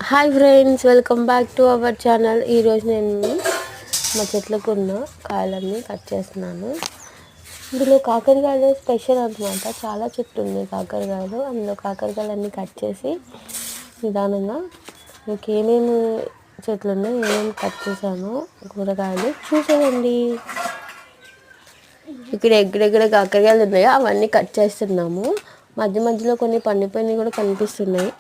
Hi friends, welcome back to our channel. ఈరోజు నేను మా చెట్లకు ఉన్న కాయలన్నీ కట్ చేస్తున్నాను. ఇందులో కాకరకాయలు స్పెషల్ అనమాట. చాలా చెట్లు ఉన్నాయి కాకరకాయలు. అందులో కాకరకాయలన్నీ కట్ చేసి నిదానంగా మీకు ఏమేమి చెట్లు ఉన్నాయి, ఏమేమి కట్ చేశాను కూరగాయలు చూసేయండి. ఎక్కడెక్కడ కాకరకాయలు ఉన్నాయో అవన్నీ కట్ చేస్తున్నాము. మధ్య మధ్యలో కొన్ని పండిపోయినవి కూడా కనిపిస్తున్నాయి.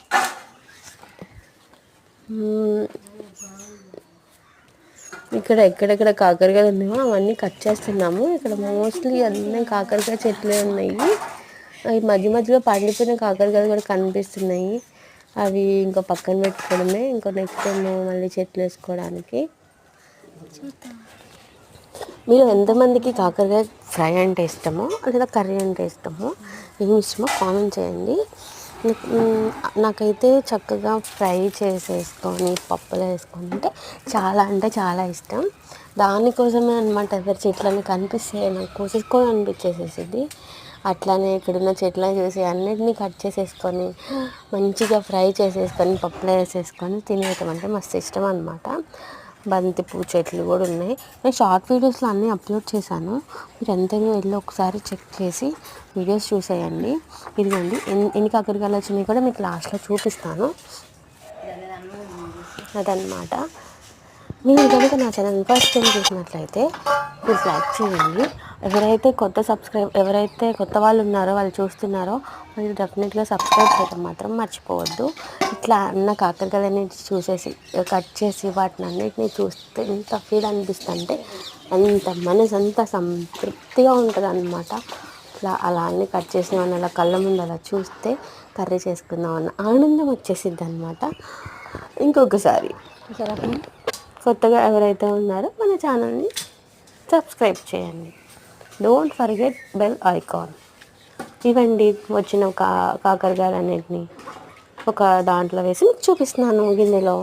ఎక్కడెక్కడ కాకరకాయలు ఉన్నాయో అవన్నీ కట్ చేస్తున్నాము. ఇక్కడ మోస్ట్లీ అన్నీ కాకరకాయ చెట్లే ఉన్నాయి. అవి మధ్య మధ్యలో పండిపోయిన కాకరకాయలు కూడా కనిపిస్తున్నాయి. అవి ఇంకా పక్కన పెట్టుకోవడమే. ఇంకో నెక్స్ట్ టైం మళ్ళీ చెట్లు వేసుకోవడానికి. మీరు ఎంతమందికి కాకరకాయ ఫ్రై అంటే ఇష్టమో లేదా కర్రీ అంటే ఇష్టమో, ఏమి ఇష్టమో కామెంట్ చేయండి. నాకైతే చక్కగా ఫ్రై చేసేసుకొని పప్పులో వేసుకొని అంటే చాలా ఇష్టం. దానికోసమే అనమాట ఎవరి చెట్లన్నీ కనిపిస్తే నాకు కోసేసుకొని అనిపించేసేసింది. అట్లానే ఇక్కడున్న చెట్లను చూసి అన్నిటినీ కట్ చేసేసుకొని మంచిగా ఫ్రై చేసేసుకొని పప్పులో వేసేసుకొని తినేయటం అంటే మస్తు ఇష్టం అనమాట. బంతి పూ చెట్లు కూడా ఉన్నాయి. నేను షార్ట్ వీడియోస్లో అన్నీ అప్లోడ్ చేశాను. మీరు ఎంతైనా వెళ్ళి ఒకసారి చెక్ చేసి వీడియోస్ చూసేయండి. ఇదిగోండి ఎన్ని కాకరకాయలు వచ్చినాయి కూడా మీకు లాస్ట్లో చూపిస్తాను. అదనమాట. మీరు కనుక నా ఛానల్ ఫస్ట్ టైం చూసినట్లయితే ప్లీజ్ లైక్ చేయండి. ఎవరైతే కొత్త వాళ్ళు ఉన్నారో, వాళ్ళు చూస్తున్నారో వాళ్ళు డెఫినెట్గా సబ్స్క్రైబ్ చేయడం మాత్రం మర్చిపోవద్దు. ఇట్లా అన్న కాకరకాయలని చూసేసి కట్ చేసి వాటిని అన్నిటినీ చూస్తే ఎంత ఫీల్ అనిపిస్తుందంటే అంత మనసు అంతా సంతృప్తిగా ఉంటుంది అన్నమాట. అలా అన్నీ కట్ చేసినవన్నీ అలా కళ్ళ ముందు అలా చూస్తే కర్రీ చేసుకుందామన్న ఆనందం వచ్చేసిద్ది అనమాట. ఇంకొకసారి కొత్తగా ఎవరైతే ఉన్నారో మన ఛానల్ని సబ్స్క్రైబ్ చేయండి. Don't forget bell icon. ఇవ్వండి వచ్చిన కాకరకాయలు అన్నిటిని ఒక దాంట్లో వేసి మీకు చూపిస్తున్నాను గిన్నెలో.